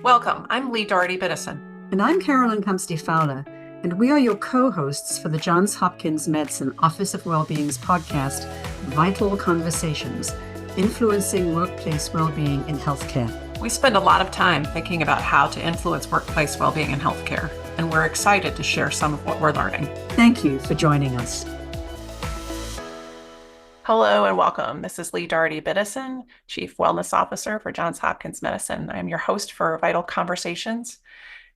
Welcome. I'm Lee Doherty Biddison. And I'm Carolyn Cumsty Fowler, and we are your co-hosts for the Johns Hopkins Medicine Office of Wellbeing's podcast, Vital Conversations, Influencing Workplace Wellbeing in Healthcare. We spend a lot of time thinking about how to influence workplace well-being in healthcare, and we're excited to share some of what we're learning. Thank you for joining us. Hello and welcome. This is Lee Doherty Biddison, Chief Wellness Officer for Johns Hopkins Medicine. I'm your host for Vital Conversations,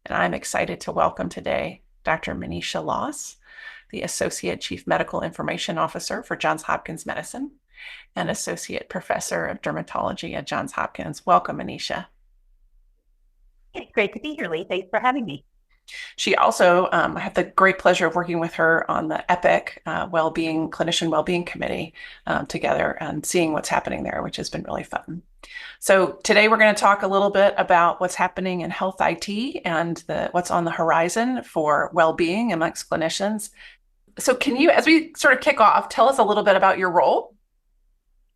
and I'm excited to welcome today Dr. Manisha Loss, the Associate Chief Medical Information Officer for Johns Hopkins Medicine and Associate Professor of Dermatology at Johns Hopkins. Welcome, Manisha. It's great to be here, Lee. Thanks for having me. She also, I have the great pleasure of working with her on the EPIC Clinician Wellbeing Committee together and seeing what's happening there, which has been really fun. So today we're going to talk a little bit about what's happening in health IT and what's on the horizon for well-being amongst clinicians. So can you, as we sort of kick off, tell us a little bit about your role?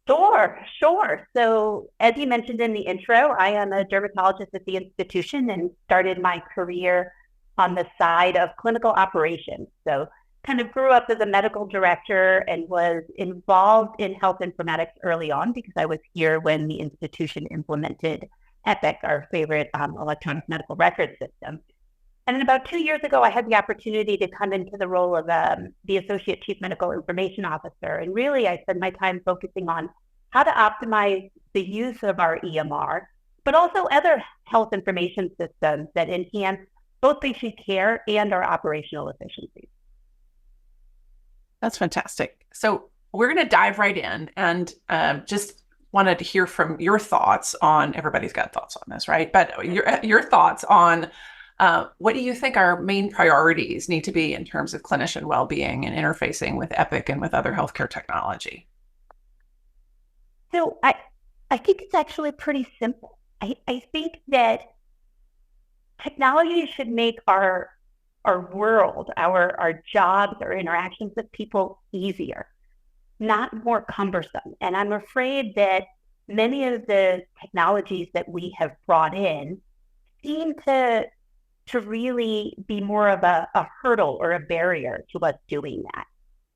Sure. So as you mentioned in the intro, I am a dermatologist at the institution and started my career on the side of clinical operations. So kind of grew up as a medical director and was involved in health informatics early on because I was here when the institution implemented EPIC, our favorite electronic medical record system. And then about 2 years ago, I had the opportunity to come into the role of the Associate Chief Medical Information Officer. And really, I spend my time focusing on how to optimize the use of our EMR, but also other health information systems that enhance both patient care and our operational efficiencies. That's fantastic. So we're going to dive right in and just wanted to hear from your thoughts on, everybody's got thoughts on this, right? But your thoughts on what do you think our main priorities need to be in terms of clinician well-being and interfacing with EPIC and with other healthcare technology? So I think it's actually pretty simple. I think that technology should make our world, our jobs, our interactions with people easier, not more cumbersome. And I'm afraid that many of the technologies that we have brought in seem to really be more of a hurdle or a barrier to us doing that.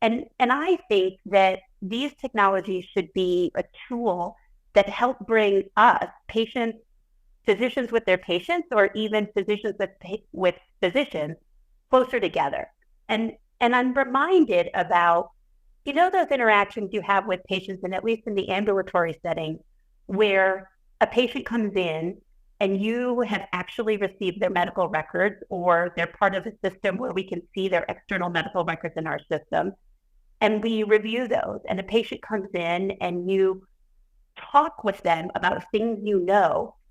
And I think that these technologies should be a tool that help bring us, patients, physicians with their patients, or even physicians with physicians closer together. And I'm reminded about, those interactions you have with patients, and at least in the ambulatory setting, where a patient comes in and you have actually received their medical records, or they're part of a system where we can see their external medical records in our system, and we review those. And a patient comes in and you talk with them about things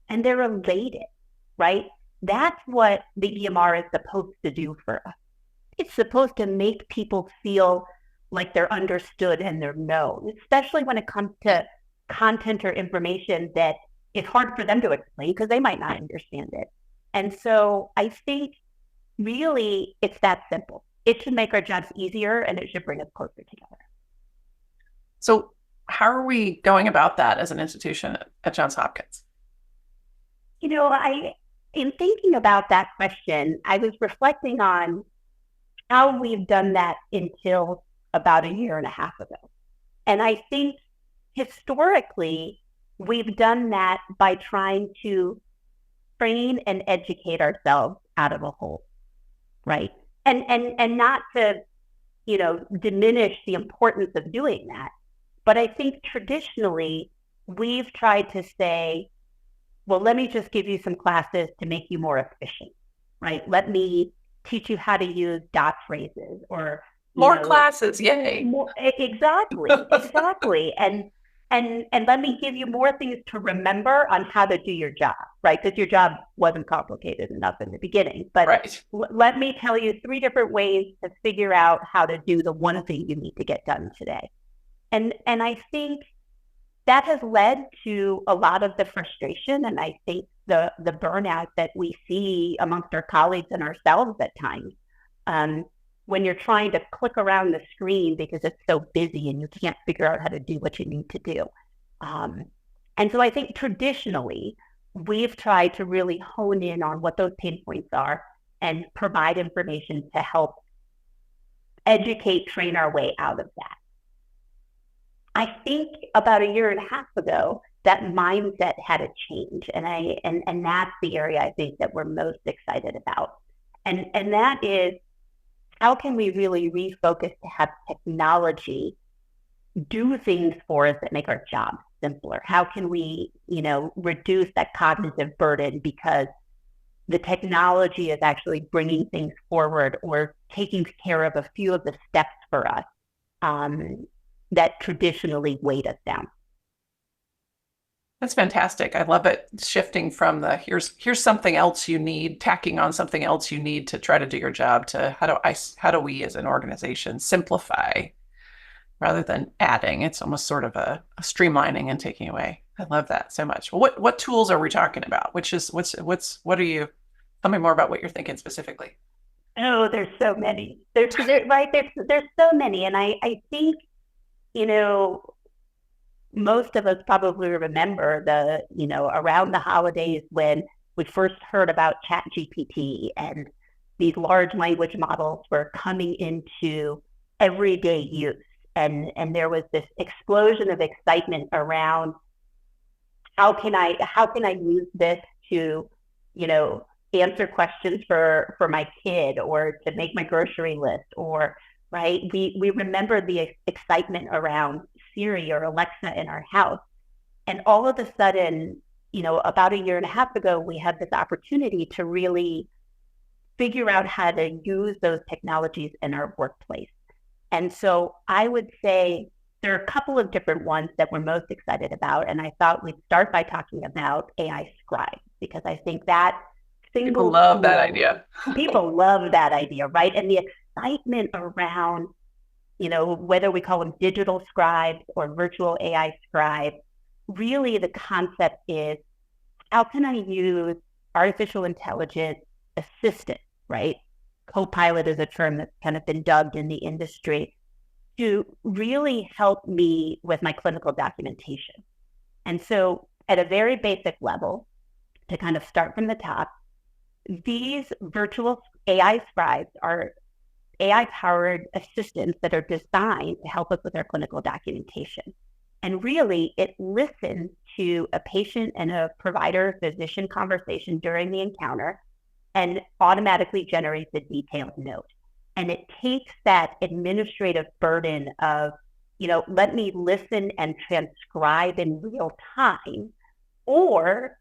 and they're elated, right? That's what the EMR is supposed to do for us. It's supposed to make people feel like they're understood and they're known, especially when it comes to content or information that it's hard for them to explain because they might not understand it. And so I think really it's that simple. It should make our jobs easier and it should bring us closer together. So how are we going about that as an institution at Johns Hopkins? In thinking about that question, I was reflecting on how we've done that until about a year and a half ago. And I think historically, we've done that by trying to train and educate ourselves out of a hole, right? And not to, diminish the importance of doing that. But I think traditionally, we've tried to say, well, let me just give you some classes to make you more efficient, right? Let me teach you how to use dot phrases or more classes, yay. Exactly. And let me give you more things to remember on how to do your job, right? Because your job wasn't complicated enough in the beginning. But right. Let me tell you 3 different ways to figure out how to do the one thing you need to get done today. And I think that has led to a lot of the frustration, and I think the burnout that we see amongst our colleagues and ourselves at times. When you're trying to click around the screen because it's so busy and you can't figure out how to do what you need to do. And so I think traditionally we've tried to really hone in on what those pain points are and provide information to help educate, train our way out of that. I think about a year and a half ago, that mindset had to change. And that's the area I think that we're most excited about. And that is, how can we really refocus to have technology do things for us that make our jobs simpler? How can we, reduce that cognitive burden because the technology is actually bringing things forward or taking care of a few of the steps for us that traditionally weighed us down. That's fantastic. I love it. Shifting from the here's something else you need, tacking on something else you need to try to do your job, to how do we as an organization simplify rather than adding. It's almost sort of a streamlining and taking away. I love that so much. Well, what tools are we talking about? What are you? Tell me more about what you're thinking specifically. Oh, there's so many. There's so many, and I think most of us probably remember around the holidays when we first heard about ChatGPT and these large language models were coming into everyday use. And there was this explosion of excitement around how can I use this to, answer questions for my kid or to make my grocery list, or right. We remember the excitement around Siri or Alexa in our house. And all of a sudden, about a year and a half ago, we had this opportunity to really figure out how to use those technologies in our workplace. And so I would say there are a couple of different ones that we're most excited about. And I thought we'd start by talking about AI Scribe, because I think that People love that idea. People love that idea, right? And the excitement around, whether we call them digital scribes or virtual AI scribes, really the concept is, how can I use artificial intelligence assistant, right? Co-pilot is a term that's kind of been dubbed in the industry, to really help me with my clinical documentation. And so at a very basic level, to kind of start from the top, these virtual AI scribes are AI-powered assistants that are designed to help us with our clinical documentation. And really, it listens to a patient and a provider-physician conversation during the encounter and automatically generates a detailed note. And it takes that administrative burden of, let me listen and transcribe in real time. Or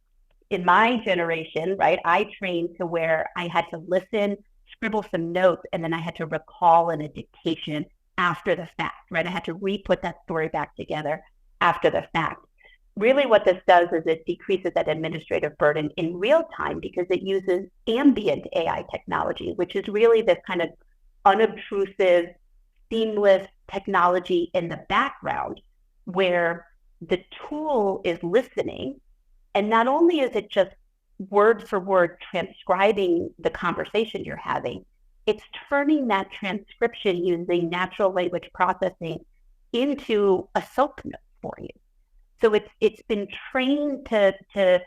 in my generation, right, I trained to where I had to listen, scribble some notes, and then I had to recall in a dictation after the fact, right? I had to re-put that story back together after the fact. Really what this does is it decreases that administrative burden in real time, because it uses ambient AI technology, which is really this kind of unobtrusive, seamless technology in the background where the tool is listening. And not only is it just word for word transcribing the conversation you're having, it's turning that transcription using natural language processing into a SOAP note for you. So it's been trained to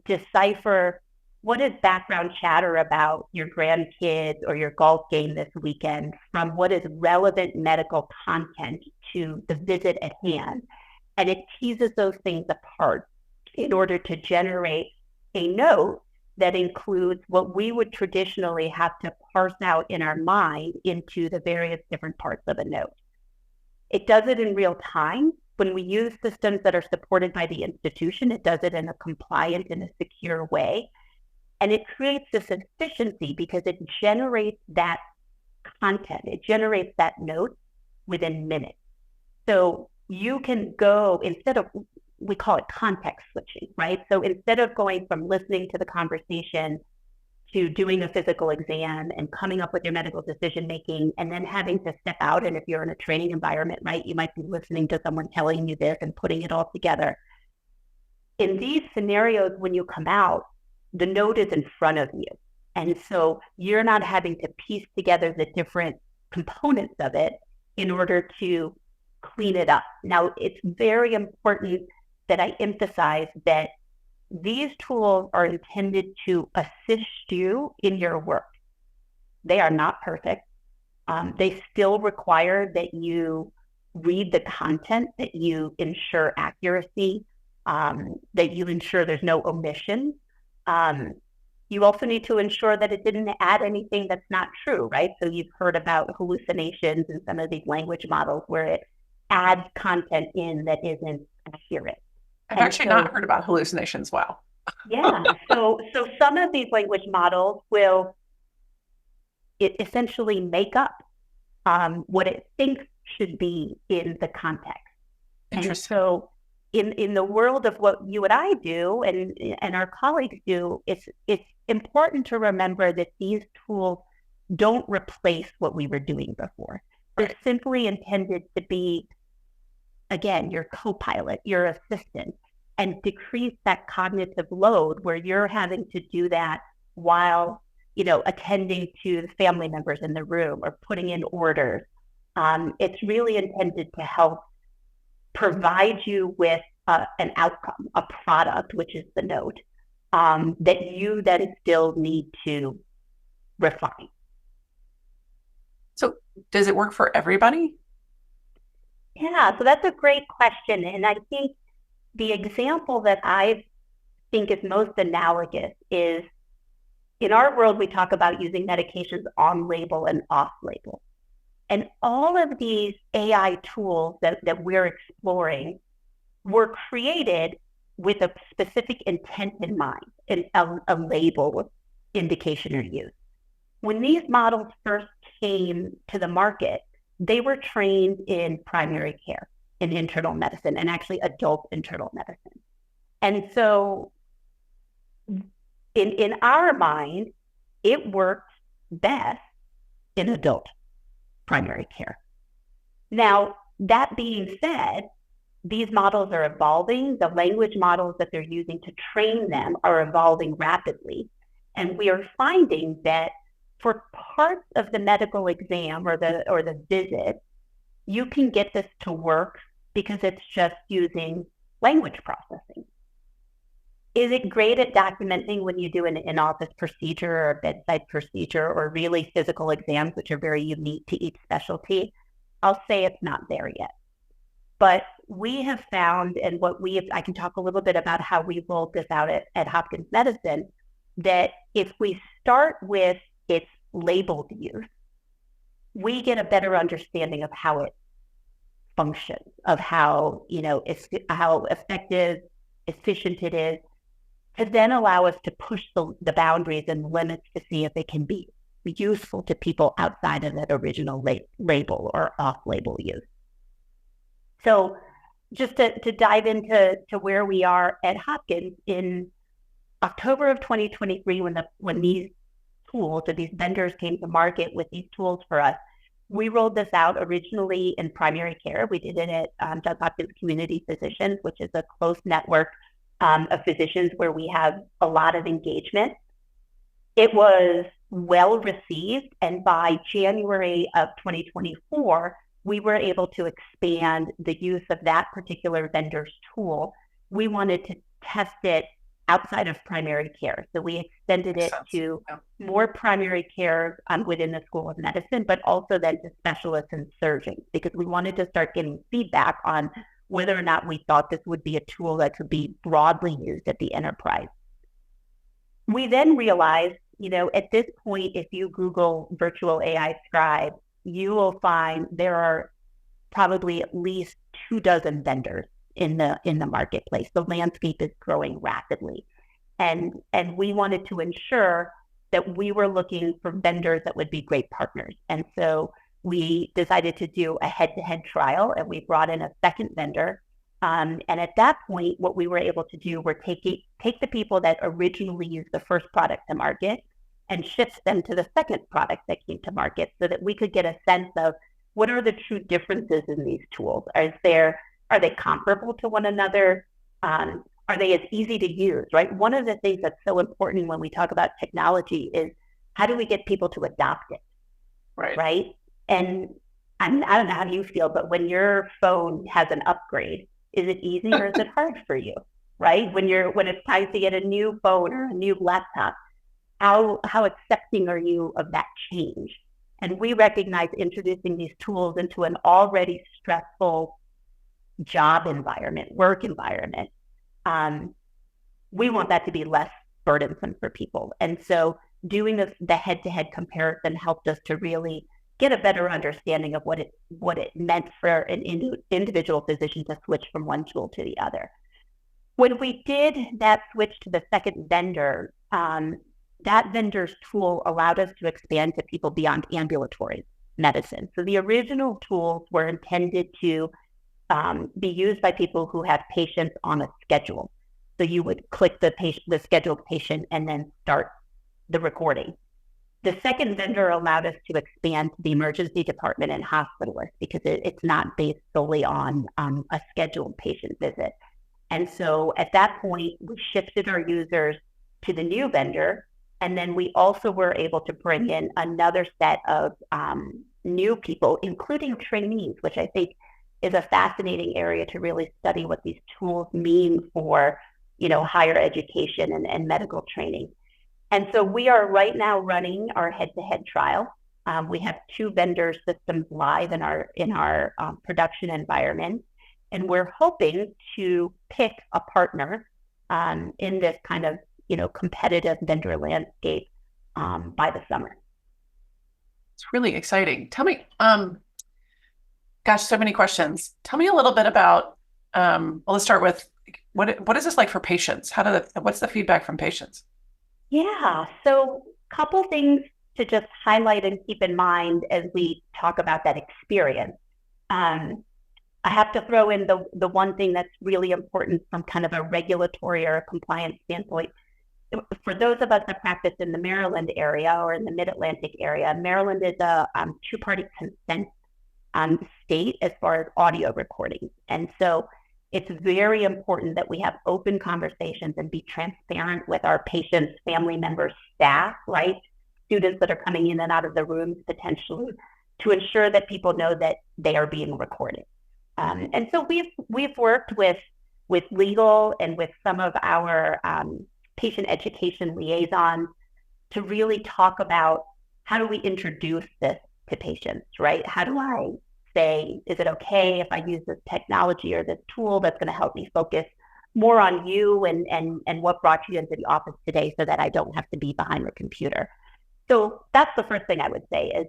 decipher what is background chatter about your grandkids or your golf game this weekend from what is relevant medical content to the visit at hand. And it teases those things apart in order to generate a note that includes what we would traditionally have to parse out in our mind into the various different parts of a note. It does it in real time. When we use systems that are supported by the institution, it does it in a compliant and a secure way. And it creates this efficiency because it generates that content. It generates that note within minutes. So you can go, instead of, we call it context switching, right? So instead of going from listening to the conversation to doing a physical exam and coming up with your medical decision making and then having to step out, and if you're in a training environment, right, you might be listening to someone telling you this and putting it all together. In these scenarios, when you come out, the note is in front of you. And so you're not having to piece together the different components of it in order to clean it up. Now, it's very important that I emphasize that these tools are intended to assist you in your work. They are not perfect. They still require that you read the content, that you ensure accuracy, that you ensure there's no omission. You also need to ensure that it didn't add anything that's not true, right? So you've heard about hallucinations in some of these language models where it adds content in that isn't accurate. I've actually not heard about hallucinations. Wow. Yeah. So some of these language models will essentially make up what it thinks should be in the context. And so in the world of what you and I do and our colleagues do, it's important to remember that these tools don't replace what we were doing before. Right. They're simply intended to be, again, your co-pilot, your assistant, and decrease that cognitive load where you're having to do that while, attending to the family members in the room or putting in orders. It's really intended to help provide you with an outcome, a product, which is the note, that you then still need to refine. So does it work for everybody? Yeah, so that's a great question. And I think the example that I think is most analogous is in our world, we talk about using medications on label and off label. And all of these AI tools that we're exploring were created with a specific intent in mind, a label indication or use. When these models first came to the market, they were trained in primary care, in internal medicine, and actually adult internal medicine. And so in our mind, it works best in adult primary care. Now, that being said, these models are evolving. The language models that they're using to train them are evolving rapidly. And we are finding that for parts of the medical exam or the visit, you can get this to work because it's just using language processing. Is it great at documenting when you do an in-office procedure or a bedside procedure or really physical exams, which are very unique to each specialty? I'll say it's not there yet. But we have found, and I can talk a little bit about how we rolled this out at Hopkins Medicine, that if we start with its labeled use, we get a better understanding of how it functions, of how effective, efficient it is, to then allow us to push the boundaries and limits to see if it can be useful to people outside of that original label or off-label use. So just to dive into where we are at Hopkins, in October of 2023, when these tools or these vendors came to market with these tools for us, we rolled this out originally in primary care. We did it at Johns Hopkins Community Physicians, which is a close network of physicians where we have a lot of engagement. It was well received, and by January of 2024, we were able to expand the use of that particular vendor's tool. We wanted to test it outside of primary care. So we extended it to more primary care within the School of Medicine, but also then to specialists and surgeons, because we wanted to start getting feedback on whether or not we thought this would be a tool that could be broadly used at the enterprise. We then realized, at this point, if you Google virtual AI scribe, you will find there are probably at least 24 vendors in the marketplace. The landscape is growing rapidly. And we wanted to ensure that we were looking for vendors that would be great partners. And so we decided to do a head-to-head trial, and we brought in a second vendor. And at that point, what we were able to do were take the people that originally used the first product to market and shift them to the second product that came to market, so that we could get a sense of what are the true differences in these tools. Are they comparable to one another? Are they as easy to use, right? One of the things that's so important when we talk about technology is how do we get people to adopt it, right? And I don't know how you feel, but when your phone has an upgrade, is it easy or is it hard for you? right? When it's time to get a new phone or a new laptop, how accepting are you of that change? And we recognize introducing these tools into an already stressful job environment, work environment. We want that to be less burdensome for people. And so doing the head-to-head comparison helped us to really get a better understanding of what it meant for an individual physician to switch from one tool to the other. When we did that switch to the second vendor, that vendor's tool allowed us to expand to people beyond ambulatory medicine. So the original tools were intended to be used by people who have patients on a schedule. So you would click the scheduled patient and then start the recording. The second vendor allowed us to expand to the emergency department and hospitalist because it's not based solely on a scheduled patient visit. And so at that point, we shifted our users to the new vendor. And then we also were able to bring in another set of new people, including trainees, which I think is a fascinating area to really study what these tools mean for, higher education and medical training. And so we are right now running our head-to-head trial. We have 2 vendor systems live in our production environment, and we're hoping to pick a partner in this kind of competitive vendor landscape by the summer. It's really exciting. Tell me, gosh, so many questions. Tell me a little bit about. Let's start with what is this like for patients? What's the feedback from patients? Yeah, so a couple things to just highlight and keep in mind as we talk about that experience. I have to throw in the one thing that's really important from kind of a regulatory or a compliance standpoint. For those of us that practice in the Maryland area or in the Mid-Atlantic area, Maryland is a 2-party consent state as far as audio recording. And so it's very important that we have open conversations and be transparent with our patients, family members, staff, right? Students that are coming in and out of the rooms potentially, to ensure that people know that they are being recorded. And so we've worked with legal and with some of our patient education liaisons to really talk about how do we introduce this to patients, right? How do I say, is it okay if I use this technology or this tool that's going to help me focus more on you and what brought you into the office today so that I don't have to be behind the computer? So that's the first thing I would say is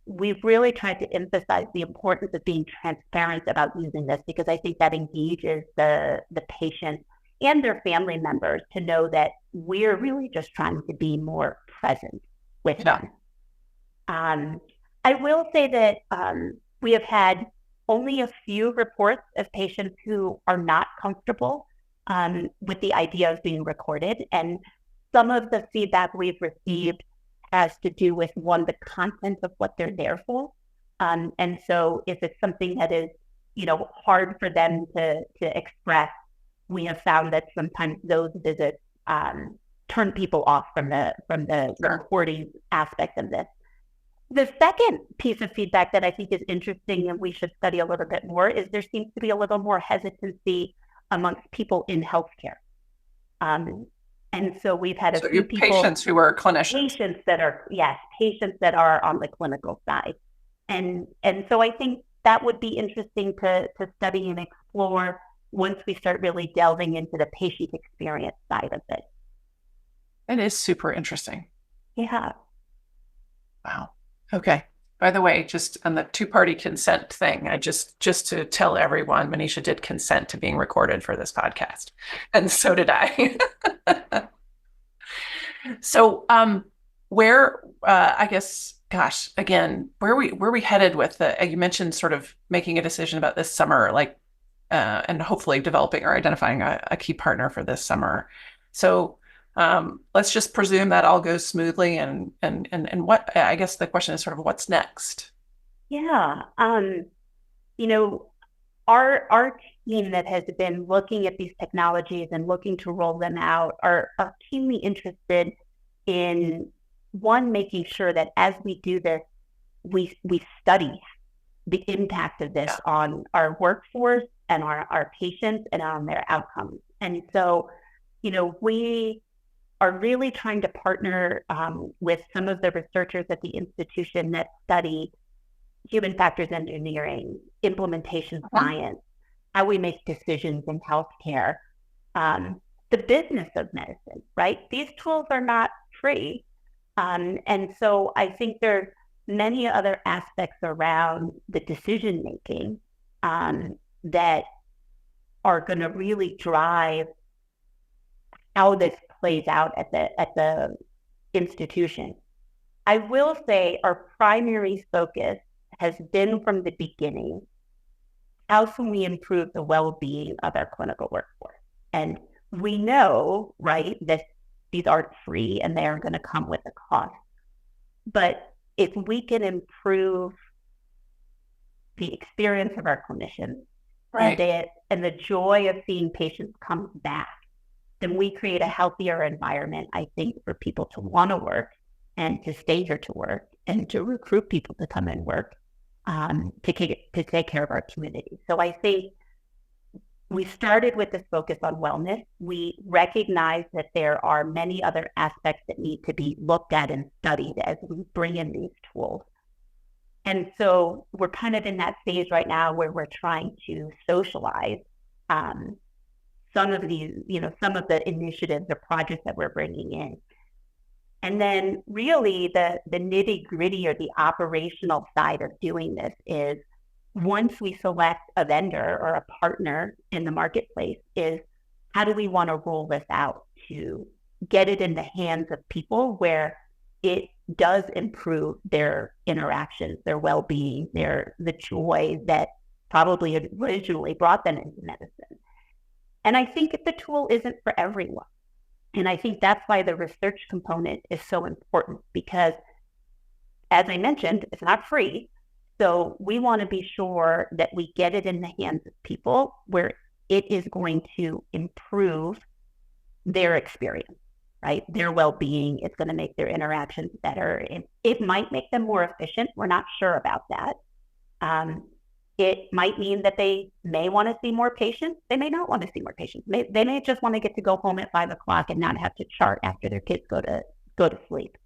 we've really tried to emphasize the importance of being transparent about using this, because I think that engages the patient and their family members to know that we're really just trying to be more present with them. I will say that we have had only a few reports of patients who are not comfortable with the idea of being recorded. And some of the feedback we've received has to do with, one, the content of what they're there for. And so if it's something that is, hard for them to express, we have found that sometimes those visits turn people off from the recording aspect of this. The second piece of feedback that I think is interesting and we should study a little bit more is there seems to be a little more hesitancy amongst people in healthcare. And so we've had a few people, patients who are clinicians. Patients that are on the clinical side. And so I think that would be interesting to study and explore once we start really delving into the patient experience side of it. It is super interesting. Yeah. Wow. Okay. By the way, just on the 2-party consent thing, I just to tell everyone, Manisha did consent to being recorded for this podcast. And so did I. So where, I guess, gosh, again, where are we headed with you mentioned sort of making a decision about this summer, like, and hopefully developing or identifying a key partner for this summer. So let's just presume that all goes smoothly, and what, I guess the question is sort of what's next? Yeah. Our team that has been looking at these technologies and looking to roll them out are keenly interested in, one, making sure that as we do this, we study the impact of this on our workforce and our patients and on their outcomes. And so, we are really trying to partner with some of the researchers at the institution that study human factors engineering, implementation science, how we make decisions in healthcare, the business of medicine, right? These tools are not free. And so I think there's many other aspects around the decision making that are going to really drive how this plays out at the institution. I will say our primary focus has been from the beginning, how can we improve the well-being of our clinical workforce? And we know, right, that these aren't free and they are going to come with a cost. But if we can improve the experience of our clinicians, Right. and the joy of seeing patients come back, then we create a healthier environment, I think, for people to want to work and to stay here to work and to recruit people to come and work to take care of our community. So I think we started with this focus on wellness. We recognize that there are many other aspects that need to be looked at and studied as we bring in these tools. And so we're kind of in that phase right now where we're trying to socialize some of these, some of the initiatives or projects that we're bringing in. And then really the nitty gritty or the operational side of doing this is once we select a vendor or a partner in the marketplace is how do we want to roll this out to get it in the hands of people where it does improve their interactions, their well-being, the joy that probably originally brought them into medicine. And I think the tool isn't for everyone. And I think that's why the research component is so important because, as I mentioned, it's not free. So we want to be sure that we get it in the hands of people where it is going to improve their experience, right? Their well-being. It's going to make their interactions better. It might make them more efficient. We're not sure about that. It might mean that they may want to see more patients. They may not want to see more patients. They may just want to get to go home at 5 o'clock and not have to chart after their kids go to sleep.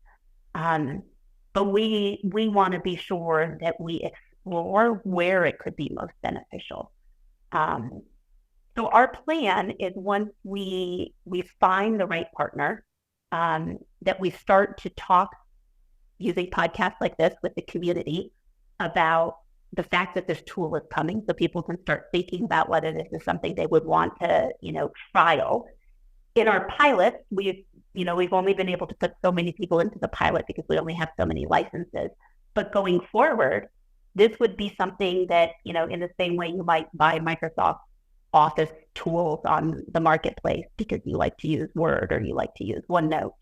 But we want to be sure that we explore where it could be most beneficial. So our plan is once we find the right partner, that we start to talk using podcasts like this with the community about the fact that this tool is coming so people can start thinking about whether this is something they would want to, trial. In our pilot, we've only been able to put so many people into the pilot because we only have so many licenses. But going forward, this would be something that, in the same way you might buy Microsoft Office tools on the marketplace because you like to use Word or you like to use OneNote.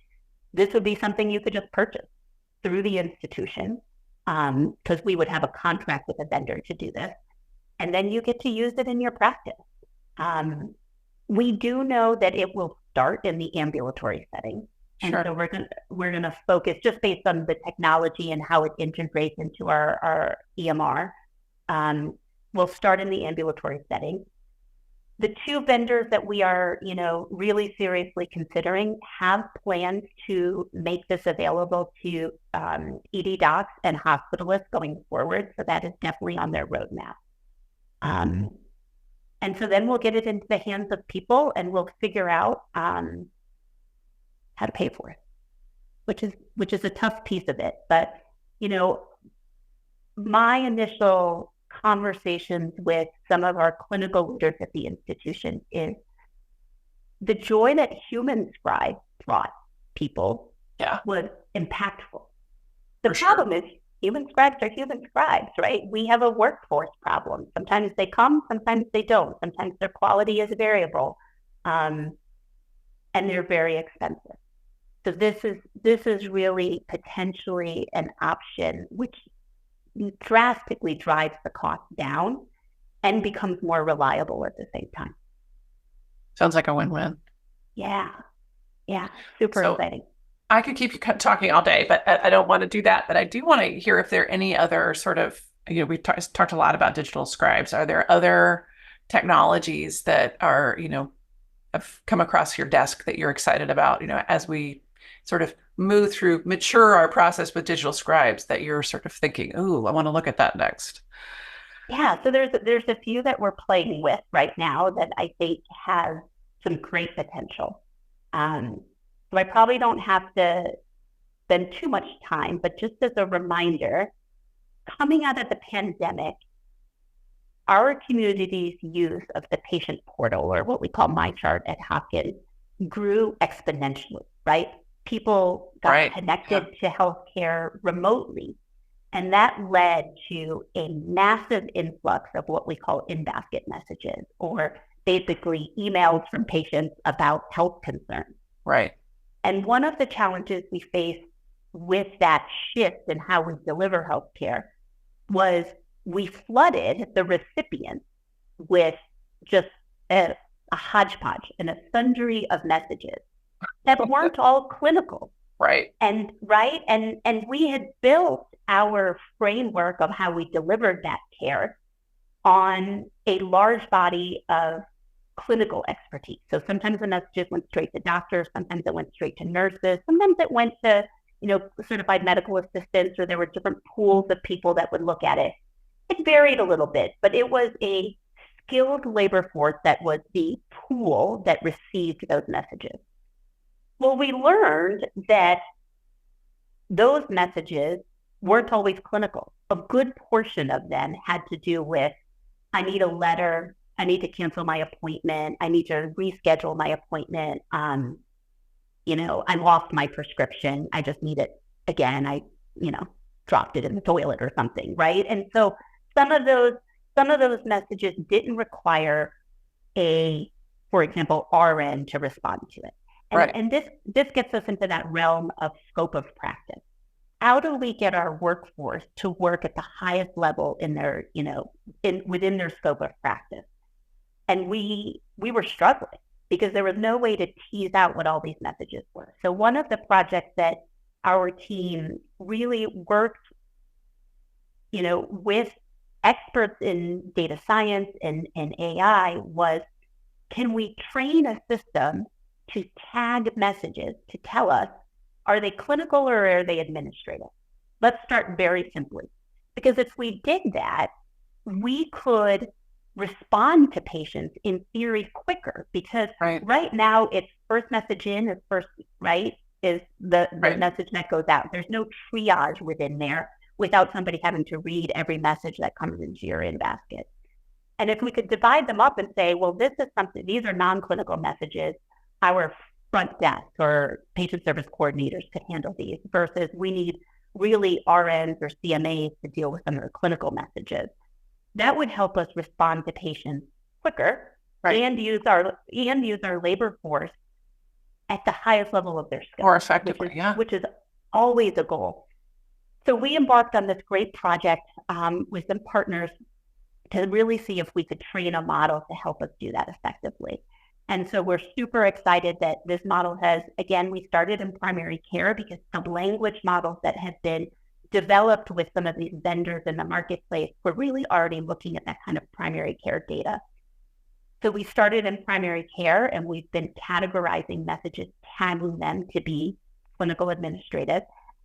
This would be something you could just purchase through the institution because we would have a contract with a vendor to do this. And then you get to use it in your practice. We do know that it will start in the ambulatory setting. And Sure. so we're gonna focus just based on the technology and how it integrates into our EMR. We'll start in the ambulatory setting. The two vendors that we are, really seriously considering have plans to make this available to ED docs and hospitalists going forward. So that is definitely on their roadmap. And so then we'll get it into the hands of people and we'll figure out how to pay for it, which is a tough piece of it. But, my initial conversations with some of our clinical leaders at the institution is the joy that Human Scribe brought people was impactful. The problem is human scribes are human scribes, right? We have a workforce problem. Sometimes they come, sometimes they don't. Sometimes their quality is variable, and they're very expensive. So this is really potentially an option which drastically drives the cost down and becomes more reliable at the same time. Sounds like a win-win. Yeah. Super exciting. I could keep you talking all day, but I don't want to do that. But I do want to hear if there are any other sort of, we talked a lot about digital scribes. Are there other technologies that are, have come across your desk that you're excited about, as we sort of mature our process with digital scribes, that you're sort of thinking, "Ooh, I want to look at that next." Yeah, so there's a few that we're playing with right now that I think have some great potential. So I probably don't have to spend too much time, but just as a reminder, coming out of the pandemic, our community's use of the patient portal, or what we call MyChart at Hopkins, grew exponentially, right? People got Right. connected to healthcare remotely. And that led to a massive influx of what we call in-basket messages, or basically emails from patients about health concerns. Right. And one of the challenges we faced with that shift in how we deliver healthcare was we flooded the recipients with just a hodgepodge and a sundry of messages that weren't all clinical. Right. And we had built our framework of how we delivered that care on a large body of clinical expertise. So sometimes the messages went straight to doctors, sometimes it went straight to nurses, sometimes it went to, certified medical assistants, or there were different pools of people that would look at it. It varied a little bit, but it was a skilled labor force that was the pool that received those messages. Well, we learned that those messages weren't always clinical. A good portion of them had to do with, I need a letter, I need to cancel my appointment, I need to reschedule my appointment, I lost my prescription, I just need it again, I dropped it in the toilet or something, right? And so some of those messages didn't require for example, RN to respond to it. Right. And this gets us into that realm of scope of practice. How do we get our workforce to work at the highest level in their, within their scope of practice? And we were struggling because there was no way to tease out what all these messages were. So one of the projects that our team really worked, with experts in data science and AI was, can we train a system to tag messages to tell us, are they clinical or are they administrative? Let's start very simply. Because if we did that, we could respond to patients in theory quicker, because right now it's first message in is first, right? Is the message that goes out. There's no triage within there without somebody having to read every message that comes into your in-basket. And if we could divide them up and say, well, these are non-clinical messages, our front desk or patient service coordinators could handle these, versus we need really RNs or CMAs to deal with some of the clinical messages. That would help us respond to patients quicker and use our labor force at the highest level of their skill. More effectively, which is always a goal. So we embarked on this great project with some partners to really see if we could train a model to help us do that effectively. And so we're super excited that this model we started in primary care because the language models that have been developed with some of these vendors in the marketplace were really already looking at that kind of primary care data. So we started in primary care, and we've been categorizing messages, tagging them to be clinical administrative.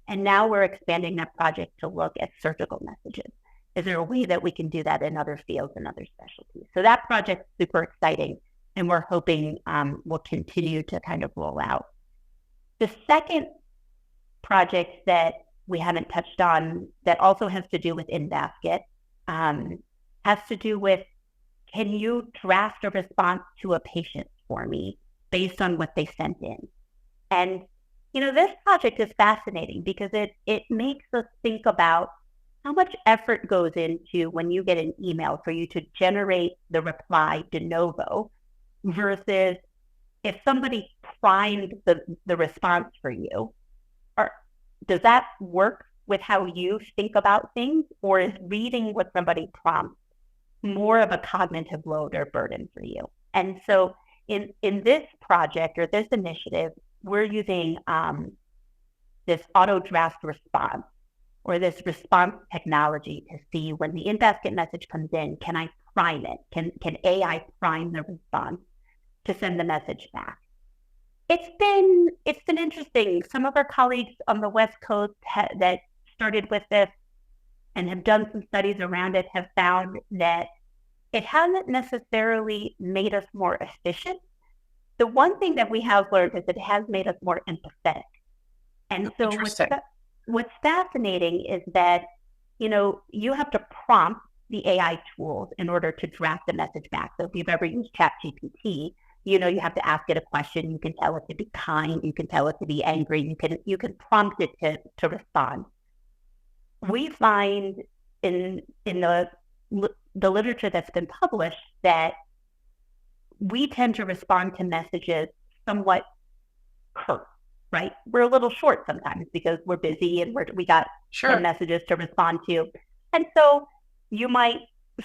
And now we're expanding that project to look at surgical messages. Is there a way that we can do that in other fields and other specialties? So that project's super exciting, and we're hoping will continue to kind of roll out. The second project that we haven't touched on that also has to do with in-basket has to do with, can you draft a response to a patient for me based on what they sent in? And, this project is fascinating because it makes us think about how much effort goes into when you get an email for you to generate the reply de novo versus if somebody primed the response for you. Or does that work with how you think about things, or is reading what somebody prompts more of a cognitive load or burden for you? And so in this project or this initiative, we're using this auto draft response or this response technology to see when the in-basket message comes in, can I prime it? Can AI prime the response to send the message back. It's been interesting. Some of our colleagues on the West Coast that started with this and have done some studies around it have found that it hasn't necessarily made us more efficient. The one thing that we have learned is it has made us more empathetic. And so what's fascinating is that, you have to prompt the AI tools in order to draft the message back. So if you've ever used ChatGPT, you have to ask it a question. You can tell it to be kind. You can tell it to be angry. You can prompt it to respond. We find in the literature that's been published that we tend to respond to messages somewhat curt, right? We're a little short sometimes because we're busy and we got some messages to respond to. And so you might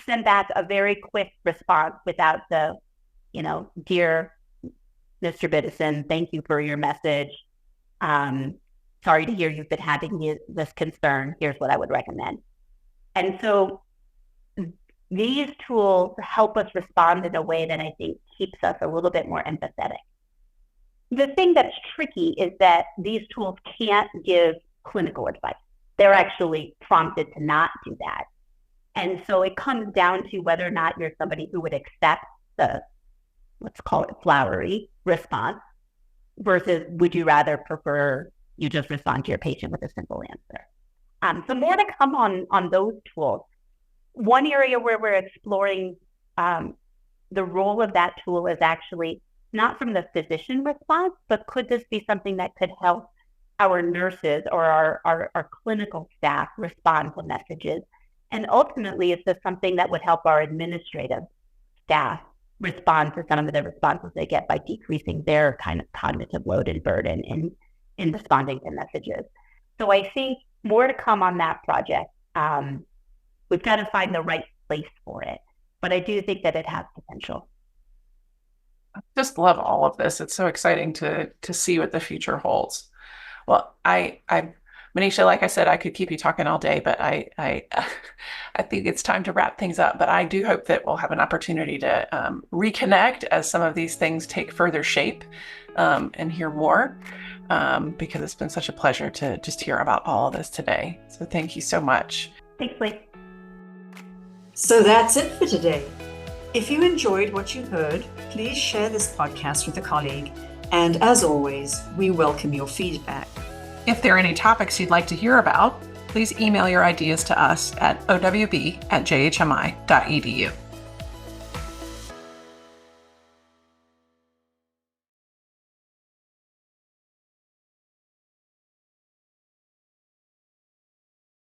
send back a very quick response without the, dear Mr. Biddison, thank you for your message. Sorry to hear you've been having this concern. Here's what I would recommend. And so these tools help us respond in a way that I think keeps us a little bit more empathetic. The thing that's tricky is that these tools can't give clinical advice. They're actually prompted to not do that. And so it comes down to whether or not you're somebody who would accept the, let's call it flowery response, versus would you rather prefer you just respond to your patient with a simple answer. So more to come on those tools. One area where we're exploring the role of that tool is actually not from the physician response, but could this be something that could help our nurses or our clinical staff respond to messages? And ultimately, is this something that would help our administrative staff respond to some of the responses they get by decreasing their kind of cognitive load and burden in responding to messages? So I think more to come on that project. We've got to find the right place for it, but I do think that it has potential. I just love all of this. It's so exciting to see what the future holds. Well, Manisha, like I said, I could keep you talking all day, but I think it's time to wrap things up. But I do hope that we'll have an opportunity to reconnect as some of these things take further shape and hear more, because it's been such a pleasure to just hear about all of this today. So thank you so much. Thanks, Lee. So that's it for today. If you enjoyed what you heard, please share this podcast with a colleague. And as always, we welcome your feedback. If there are any topics you'd like to hear about, please email your ideas to us at owb@jhmi.edu.